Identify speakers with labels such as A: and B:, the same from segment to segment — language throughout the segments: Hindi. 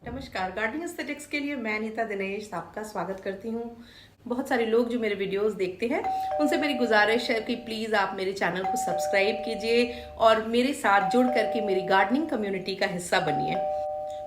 A: नमस्कार, गार्डनिंग एस्थेटिक्स के लिए मैं अनीता दिनेश आपका स्वागत करती हूँ। बहुत सारे लोग जो मेरे वीडियोस देखते हैं उनसे मेरी गुजारिश है कि प्लीज़ आप मेरे चैनल को सब्सक्राइब कीजिए और मेरे साथ जुड़ करके मेरी गार्डनिंग कम्युनिटी का हिस्सा बनिए।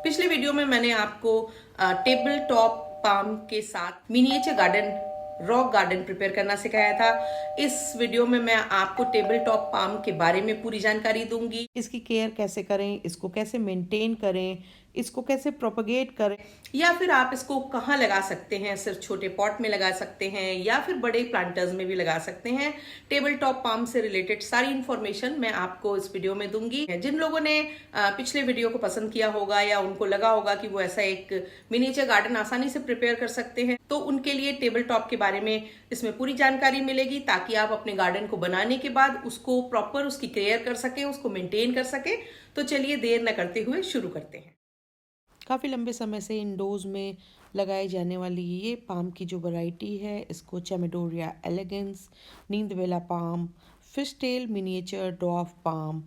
A: पिछले वीडियो में मैंने आपको टेबल टॉप पाम के साथ miniature garden rock garden prepare करना सिखाया था। इस वीडियो में मैं आपको टेबल टॉप पाम के बारे में पूरी जानकारी दूंगी। इसकी केयर कैसे करें, इसको कैसे मेंटेन करें, इसको कैसे प्रोपगेट करें, या फिर आप इसको कहाँ लगा सकते हैं। सिर्फ छोटे पॉट में लगा सकते हैं या फिर बड़े प्लांटर्स में भी लगा सकते हैं। टेबल टॉप पाम से रिलेटेड सारी इंफॉर्मेशन मैं आपको इस वीडियो में दूंगी। जिन लोगों ने पिछले वीडियो को पसंद किया होगा या उनको लगा होगा कि वो ऐसा एक मिनिएचर गार्डन आसानी से प्रिपेयर कर सकते हैं, तो उनके लिए टेबल टॉप के बारे में इसमें पूरी जानकारी मिलेगी, ताकि आप अपने गार्डन को बनाने के बाद उसको प्रॉपर उसकी केयर कर सके, उसको मेंटेन कर सके। तो चलिए देर न करते हुए शुरू करते हैं। काफ़ी लंबे समय से इंडोर्स में लगाई जाने वाली ये पाम की जो वैरायटी है, इसको chamaedorea elegans, neanthe bella palm, fish tail miniature dwarf palm,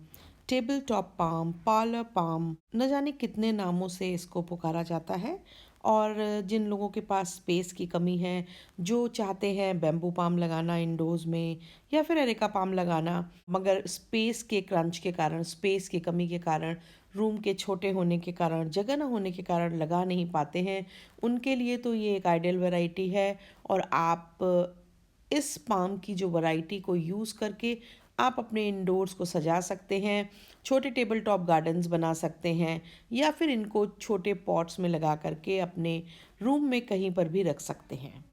A: table top palm, parlour palm, न जाने कितने नामों से इसको पुकारा जाता है। और जिन लोगों के पास स्पेस की कमी है, जो चाहते हैं बैम्बू पाम लगाना इंडोर्स में या फिर एरेका पाम लगाना, मगर स्पेस के क्रंच के कारण, स्पेस की कमी के कारण, रूम के छोटे होने के कारण, जगह ना होने के कारण लगा नहीं पाते हैं, उनके लिए तो ये एक आइडियल वैरायटी है। और आप इस पाम की जो वैरायटी को यूज़ करके आप अपने इंडोर्स को सजा सकते हैं, छोटे टेबल टॉप गार्डन्स बना सकते हैं, या फिर इनको छोटे पॉट्स में लगा करके अपने रूम में कहीं पर भी रख सकते हैं।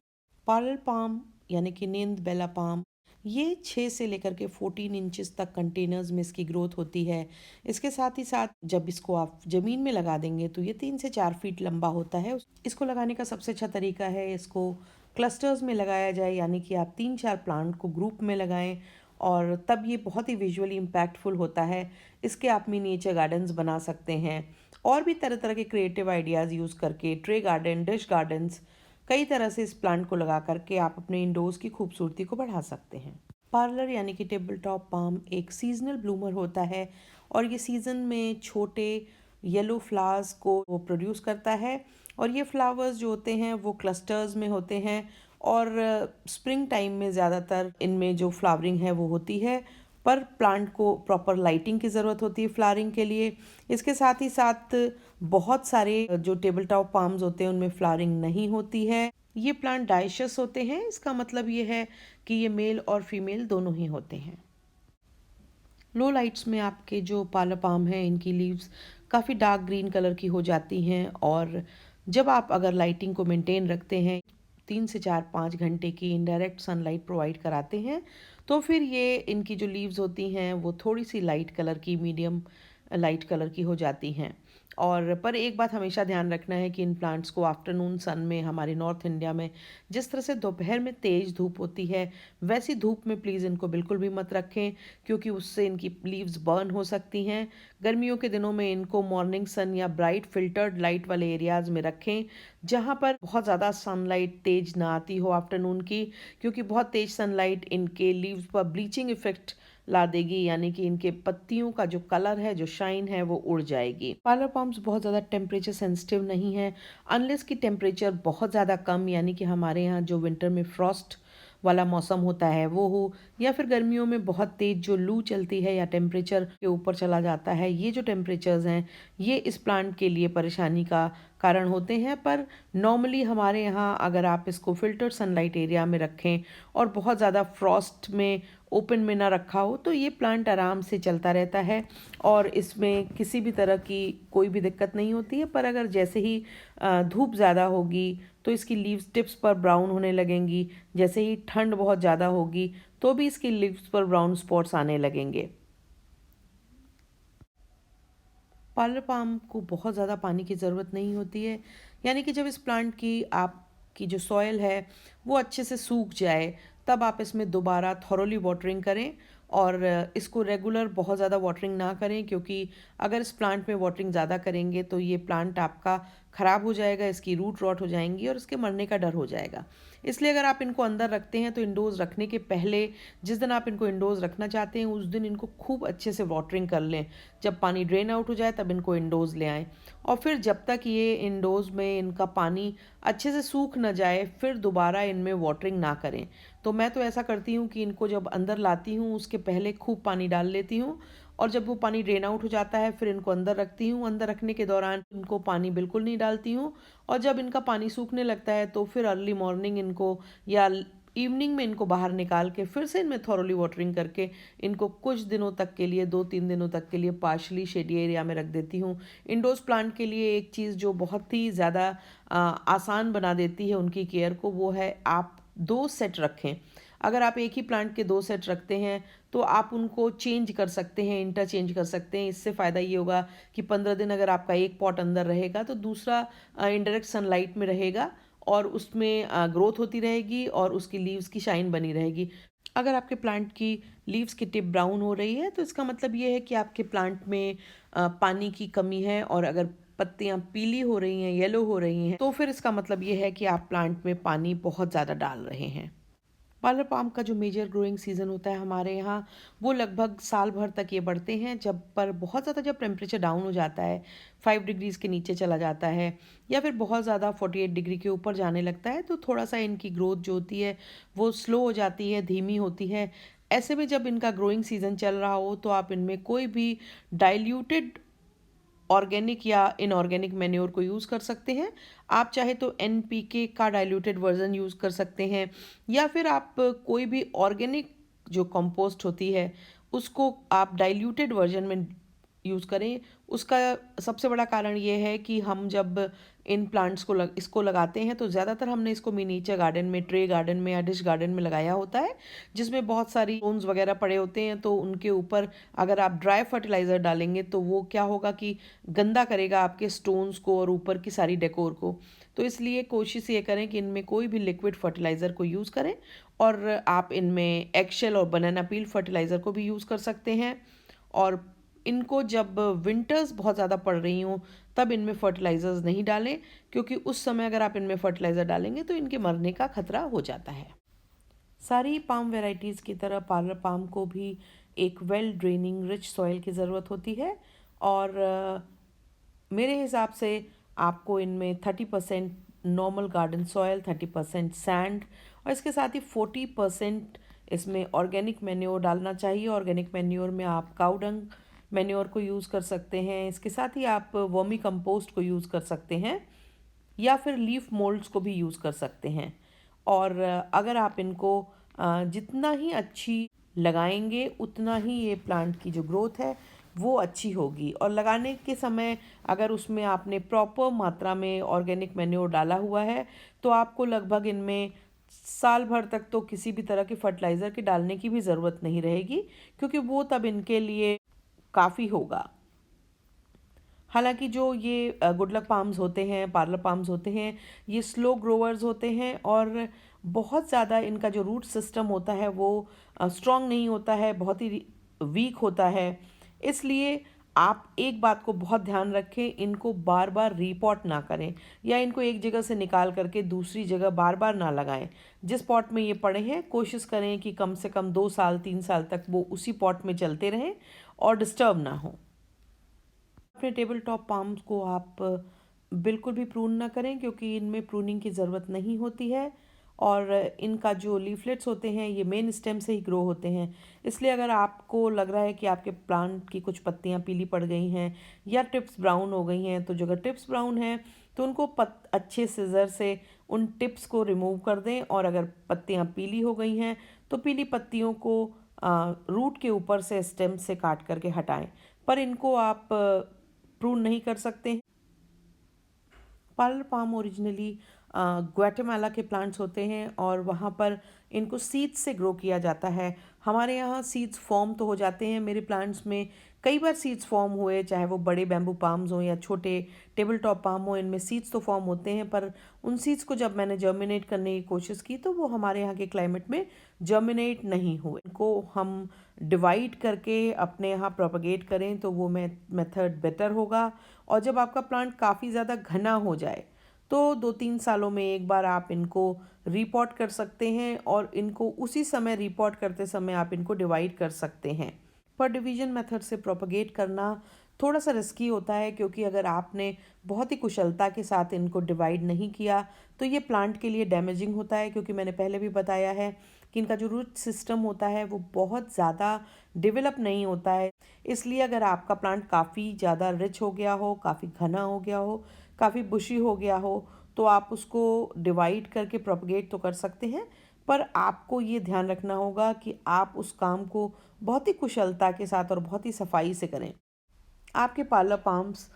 A: पार्लर पाम यानी कि नींद बेला पाम, ये 6 से लेकर के 14 इंचेस तक कंटेनर्स में इसकी ग्रोथ होती है। इसके साथ ही साथ जब इसको आप ज़मीन में लगा देंगे तो ये 3 से 4 फीट लंबा होता है। इसको लगाने का सबसे अच्छा तरीका है इसको क्लस्टर्स में लगाया जाए, यानी कि आप 3-4 प्लांट को ग्रुप में लगाएं, और तब ये बहुत ही विजुअली इम्पैक्टफुल होता है। इसके आप मिनिएचर गार्डन्स बना सकते हैं और भी तरह तरह के क्रिएटिव आइडियाज़ यूज़ करके, ट्रे गार्डन, डिश गार्डन्स, कई तरह से इस प्लांट को लगा करके आप अपने इंडोर्स की खूबसूरती को बढ़ा सकते हैं। पार्लर यानी कि टेबल टॉप पाम एक सीजनल ब्लूमर होता है और ये सीज़न में छोटे येलो फ्लावर्स को वो प्रोड्यूस करता है, और ये फ्लावर्स जो होते हैं वो क्लस्टर्स में होते हैं, और स्प्रिंग टाइम में ज़्यादातर इनमें जो फ्लावरिंग है वो होती है, पर प्लांट को प्रॉपर लाइटिंग की ज़रूरत होती है फ्लावरिंग के लिए। इसके साथ ही साथ बहुत सारे जो टेबल टॉप पाम्स होते हैं उनमें फ्लावरिंग नहीं होती है। ये प्लांट डाइशियस होते हैं, इसका मतलब ये है कि ये मेल और फीमेल दोनों ही होते हैं। लो लाइट्स में आपके जो पार्लर पाम हैं, इनकी लीव्स काफ़ी डार्क ग्रीन कलर की हो जाती हैं, और जब आप अगर लाइटिंग को मेंटेन रखते हैं, 3 से 4-5 घंटे की इनडायरेक्ट सनलाइट प्रोवाइड कराते हैं, तो फिर ये इनकी जो लीव्स होती हैं वो थोड़ी सी लाइट कलर की, मीडियम लाइट कलर की हो जाती हैं। और पर एक बात हमेशा ध्यान रखना है कि इन प्लांट्स को आफ्टरनून सन में, हमारे नॉर्थ इंडिया में जिस तरह से दोपहर में तेज़ धूप होती है, वैसी धूप में प्लीज़ इनको बिल्कुल भी मत रखें, क्योंकि उससे इनकी लीव्स बर्न हो सकती हैं। गर्मियों के दिनों में इनको मॉर्निंग सन या ब्राइट फिल्टर्ड लाइट वाले एरियाज़ में रखें, जहाँ पर बहुत ज़्यादा सनलाइट तेज़ ना आती हो आफ्टरनून की, क्योंकि बहुत तेज़ सनलाइट इनके लीव्स पर ब्लीचिंग इफेक्ट ला देगी, यानी कि इनके पत्तियों का जो कलर है, जो शाइन है, वो उड़ जाएगी। पार्लर पम्प्स बहुत ज़्यादा टेम्परेचर सेंसिटिव नहीं है, अनलेस की टेम्परेचर बहुत ज़्यादा कम, यानी कि हमारे यहाँ जो विंटर में फ्रॉस्ट वाला मौसम होता है वो हो, या फिर गर्मियों में बहुत तेज़ जो लू चलती है या टेम्परेचर के ऊपर चला जाता है, ये जो टेम्परेचर्स हैं ये इस प्लांट के लिए परेशानी का कारण होते हैं। पर नॉर्मली हमारे यहाँ अगर आप इसको फिल्टर्ड सनलाइट एरिया में रखें और बहुत ज़्यादा फ्रॉस्ट में, ओपन में ना रखा हो, तो ये प्लांट आराम से चलता रहता है और इसमें किसी भी तरह की कोई भी दिक्कत नहीं होती है। पर अगर जैसे ही धूप ज़्यादा होगी तो इसकी लीव्स टिप्स पर ब्राउन होने लगेंगी, जैसे ही ठंड बहुत ज़्यादा होगी तो भी इसकी लीव्स पर ब्राउन स्पॉट्स आने लगेंगे। पार्लर पाम को बहुत ज़्यादा पानी की ज़रूरत नहीं होती है, यानी कि जब इस प्लांट की आपकी जो सॉयल है वो अच्छे से सूख जाए, तब आप इसमें दोबारा थॉरोली वाटरिंग करें। और इसको रेगुलर बहुत ज़्यादा वाटरिंग ना करें, क्योंकि अगर इस प्लांट में वाटरिंग ज़्यादा करेंगे तो ये प्लांट आपका ख़राब हो जाएगा, इसकी रूट रॉट हो जाएंगी और इसके मरने का डर हो जाएगा। इसलिए अगर आप इनको अंदर रखते हैं तो इंडोर्स रखने के पहले, जिस दिन आप इनको इंडोर्स रखना चाहते हैं उस दिन इनको खूब अच्छे से वाटरिंग कर लें। जब पानी ड्रेन आउट हो जाए तब इनको इंडोर्स ले आएँ, और फिर जब तक ये इंडोर्स में इनका पानी अच्छे से सूख न जाए फिर दोबारा इनमें वाटरिंग ना करें। तो मैं तो ऐसा करती हूँ कि इनको जब अंदर लाती हूँ उसके पहले खूब पानी डाल लेती हूँ, और जब वो पानी ड्रेन आउट हो जाता है फिर इनको अंदर रखती हूँ। अंदर रखने के दौरान इनको पानी बिल्कुल नहीं डालती हूँ, और जब इनका पानी सूखने लगता है तो फिर अर्ली मॉर्निंग इनको या इवनिंग में इनको बाहर निकाल के फिर से इनमें थॉरोली वाटरिंग करके इनको कुछ दिनों तक के लिए, 2-3 दिनों तक के लिए पार्शली शेडी एरिया में रख देती हूँ। इंडोर्स प्लांट के लिए एक चीज़ जो बहुत ही ज़्यादा आसान बना देती है उनकी केयर को, वो है आप 2 सेट रखें। अगर आप एक ही प्लांट के 2 सेट रखते हैं तो आप उनको चेंज कर सकते हैं, इंटरचेंज कर सकते हैं। इससे फ़ायदा ये होगा कि 15 दिन अगर आपका एक पॉट अंदर रहेगा तो दूसरा इनडायरेक्ट सनलाइट में रहेगा और उसमें ग्रोथ होती रहेगी और उसकी लीव्स की शाइन बनी रहेगी। अगर आपके प्लांट की लीव्स की टिप ब्राउन हो रही है तो इसका मतलब ये है कि आपके प्लांट में पानी की कमी है, और अगर पत्तियां पीली हो रही हैं, येलो हो रही हैं, तो फिर इसका मतलब ये है कि आप प्लांट में पानी बहुत ज़्यादा डाल रहे हैं। पार्लर पाम का जो मेजर ग्रोइंग सीज़न होता है हमारे यहाँ, वो लगभग साल भर तक ये बढ़ते हैं। जब पर बहुत ज़्यादा जब टेम्परेचर डाउन हो जाता है, 5 डिग्रीज़ के नीचे चला जाता है, या फिर बहुत ज़्यादा 48 डिग्री के ऊपर जाने लगता है, तो थोड़ा सा इनकी ग्रोथ जो होती है वो स्लो हो जाती है, धीमी होती है। ऐसे में जब इनका ग्रोइंग सीज़न चल रहा हो तो आप इनमें कोई भी डाइल्यूटेड ऑर्गेनिक या इनऑर्गेनिक मैन्योर को यूज़ कर सकते हैं। आप चाहे तो एनपीके का डाइल्यूटेड वर्जन यूज़ कर सकते हैं, या फिर आप कोई भी ऑर्गेनिक जो कंपोस्ट होती है उसको आप डाइल्यूटेड वर्जन में यूज़ करें। उसका सबसे बड़ा कारण ये है कि हम जब इन प्लांट्स को इसको लगाते हैं तो ज़्यादातर हमने इसको मिनीचर गार्डन में, ट्रे गार्डन में या डिश गार्डन में लगाया होता है, जिसमें बहुत सारी स्टोन्स वगैरह पड़े होते हैं। तो उनके ऊपर अगर आप ड्राई फर्टिलाइज़र डालेंगे तो वो क्या होगा कि गंदा करेगा आपके स्टोन्स को और ऊपर की सारी डेकोर को। तो इसलिए कोशिश ये करें कि इनमें कोई भी लिक्विड फर्टिलाइज़र को यूज़ करें, और आप इनमें एगशेल और बनाना पील फर्टिलाइज़र को भी यूज़ कर सकते हैं। और इनको जब विंटर्स बहुत ज़्यादा पड़ रही हों तब इनमें फर्टिलाइज़र्स नहीं डालें, क्योंकि उस समय अगर आप इनमें फर्टिलाइज़र डालेंगे तो इनके मरने का खतरा हो जाता है। सारी पाम वैरायटीज़ की तरह पार्लर पाम को भी एक वेल ड्रेनिंग रिच सॉइल की ज़रूरत होती है, और मेरे हिसाब से आपको इनमें 30% नॉर्मल गार्डन सॉइल, 30% सैंड, और इसके साथ ही 40% इसमें ऑर्गेनिक मैन्योर डालना चाहिए। ऑर्गेनिक मैन्योर में आप काऊ डंग मैन्योर को यूज़ कर सकते हैं, इसके साथ ही आप वर्मी कंपोस्ट को यूज़ कर सकते हैं, या फिर लीफ मोल्ड्स को भी यूज़ कर सकते हैं। और अगर आप इनको जितना ही अच्छी लगाएंगे उतना ही ये प्लांट की जो ग्रोथ है वो अच्छी होगी। और लगाने के समय अगर उसमें आपने प्रॉपर मात्रा में ऑर्गेनिक मैन्योर डाला हुआ है तो आपको लगभग इनमें साल भर तक तो किसी भी तरह के फर्टिलाइज़र के डालने की भी ज़रूरत नहीं रहेगी, क्योंकि वो तब इनके लिए काफ़ी होगा। हालांकि जो ये गुड लक पाम्स होते हैं, पार्लर पाम्स होते हैं, ये स्लो ग्रोवर्स होते हैं और बहुत ज़्यादा इनका जो रूट सिस्टम होता है वो स्ट्रॉन्ग नहीं होता है, बहुत ही वीक होता है। इसलिए आप एक बात को बहुत ध्यान रखें, इनको बार बार रीपॉट ना करें, या इनको एक जगह से निकाल करके दूसरी जगह बार बार ना लगाएं। जिस पॉट में ये पड़े हैं कोशिश करें कि कम से कम 2 साल 3 साल तक वो उसी पॉट में चलते रहें और डिस्टर्ब ना हो। अपने टेबल टॉप पाम्स को आप बिल्कुल भी प्रून ना करें, क्योंकि इनमें प्रूनिंग की ज़रूरत नहीं होती है, और इनका जो लीफलेट्स होते हैं ये मेन स्टेम से ही ग्रो होते हैं। इसलिए अगर आपको लग रहा है कि आपके प्लांट की कुछ पत्तियां पीली पड़ गई हैं या टिप्स ब्राउन हो गई हैं, तो जो अगर टिप्स ब्राउन हैं तो उनको अच्छे सीजर से उन टिप्स को रिमूव कर दें, और अगर पत्तियां पीली हो गई हैं तो पीली पत्तियों को रूट के ऊपर से स्टेम से काट करके हटाएं, पर इनको आप प्रून नहीं कर सकते हैं। पार्लर पाम ओरिजिनली
B: ग्वाटेमाला के प्लांट्स होते हैं और वहाँ पर इनको सीड्स से ग्रो किया जाता है। हमारे यहाँ सीड्स फॉर्म तो हो जाते हैं, मेरे प्लांट्स में कई बार सीड्स फॉर्म हुए, चाहे वो बड़े बैम्बू पाम्स हों या छोटे टेबल टॉप पाम हो, इनमें सीड्स तो फॉर्म होते हैं, पर उन सीड्स को जब मैंने जर्मिनेट करने की कोशिश की तो वो हमारे यहाँ के क्लाइमेट में जर्मिनेट नहीं हुए। इनको हम डिवाइड करके अपने यहाँ प्रोपगेट करें तो वो मेथड बेटर होगा। और जब आपका प्लांट काफ़ी ज़्यादा घना हो जाए तो 2-3 सालों में एक बार आप इनको रिपॉट कर सकते हैं और इनको उसी समय रिपॉट करते समय आप इनको डिवाइड कर सकते हैं। पर डिवीजन मेथड से प्रोपगेट करना थोड़ा सा रिस्की होता है, क्योंकि अगर आपने बहुत ही कुशलता के साथ इनको डिवाइड नहीं किया तो ये प्लांट के लिए डैमेजिंग होता है, क्योंकि मैंने पहले भी बताया है कि इनका जो रूट सिस्टम होता है वो बहुत ज़्यादा डेवलप नहीं होता है। इसलिए अगर आपका प्लांट काफ़ी ज़्यादा रिच हो गया हो, काफ़ी घना हो गया हो, काफ़ी बुशी हो गया हो, तो आप उसको डिवाइड करके प्रोपगेट तो कर सकते हैं, पर आपको ये ध्यान रखना होगा कि आप उस काम को बहुत ही कुशलता के साथ और बहुत ही सफाई से करें। आपके पार्लर पाम्स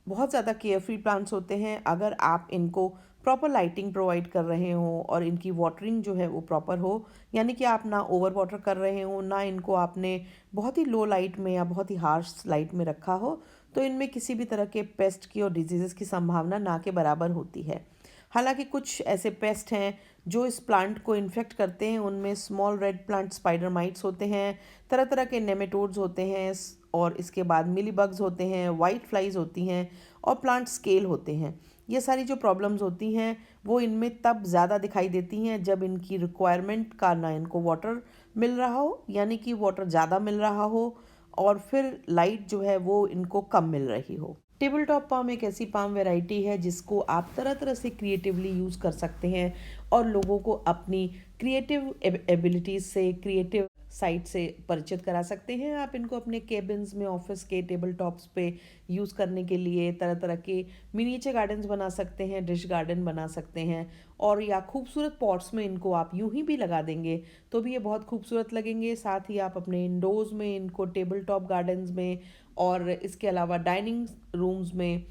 B: बहुत ज़्यादा केयरफ्री प्लांट्स होते हैं। अगर आप इनको प्रॉपर लाइटिंग प्रोवाइड कर रहे हो और इनकी वाटरिंग जो है वो प्रॉपर हो, यानी कि आप ना ओवर वाटर कर रहे हो, ना इनको आपने बहुत ही लो लाइट में या बहुत ही हार्श लाइट में रखा हो, तो इनमें किसी भी तरह के पेस्ट की और डिजीज़ की संभावना ना के बराबर होती है। हालांकि कुछ ऐसे पेस्ट हैं जो इस प्लांट को इन्फेक्ट करते हैं, उनमें small red plant spider mites होते हैं, तरह तरह के नेमेटोड्स होते हैं, और इसके बाद मिली बग्स होते हैं, वाइट फ्लाइज होती हैं और प्लांट स्केल होते हैं। ये सारी जो प्रॉब्लम्स होती हैं वो इनमें तब ज़्यादा दिखाई देती हैं जब इनकी रिक्वायरमेंट का ना इनको वाटर मिल रहा हो, यानी कि वाटर ज़्यादा मिल रहा हो, और फिर लाइट जो है वो इनको कम मिल रही हो। टेबल टॉप पाम एक ऐसी पाम वैरायटी है जिसको आप तरह तरह से क्रिएटिवली यूज़ कर सकते हैं और लोगों को अपनी क्रिएटिव एबिलिटीज़ से, क्रिएटिव साइट से परिचित करा सकते हैं। आप इनको अपने केबिन्स में, ऑफिस के टेबल टॉप्स पे यूज़ करने के लिए तरह तरह के मिनिएचर गार्डन्स बना सकते हैं, डिश गार्डन बना सकते हैं, और या खूबसूरत पॉट्स में इनको आप यूं ही भी लगा देंगे तो भी ये बहुत खूबसूरत लगेंगे। साथ ही आप अपने इंडोर्स में इनको टेबल टॉप गार्डन्स में और इसके अलावा डाइनिंग रूम्स में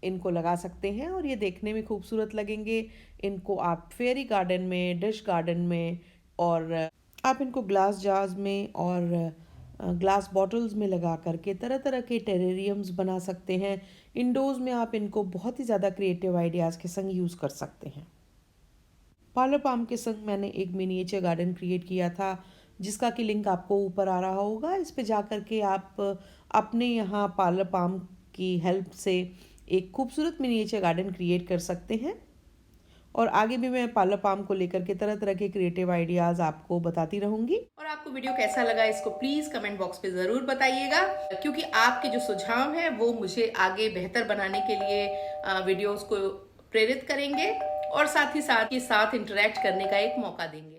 B: इनको लगा सकते हैं और ये देखने में खूबसूरत लगेंगे। इनको आप फेयरी गार्डन में, डिश गार्डन में, और आप इनको ग्लास जार्स में और ग्लास बॉटल्स में लगा करके तरह तरह के टेरेरियम्स बना सकते हैं। इंडोर्स में आप इनको बहुत ही ज़्यादा क्रिएटिव आइडियाज़ के संग यूज़ कर सकते हैं। पार्लर पाम के संग मैंने एक मिनिएचर गार्डन क्रिएट किया था जिसका कि लिंक आपको ऊपर आ रहा होगा। इस पे जा कर के आप अपने यहाँ पार्लर पाम की हेल्प से एक खूबसूरत मिनिएचर गार्डन क्रिएट कर सकते हैं। और आगे भी मैं पार्लर पाम को लेकर के तरह तरह के क्रिएटिव आइडियाज़ आपको बताती रहूँगी।
A: और आपको वीडियो कैसा लगा इसको प्लीज कमेंट बॉक्स पे जरूर बताइएगा, क्योंकि आपके जो सुझाव है वो मुझे आगे बेहतर बनाने के लिए वीडियोस को प्रेरित करेंगे और साथ ही साथ इंटरेक्ट करने का एक मौका देंगे।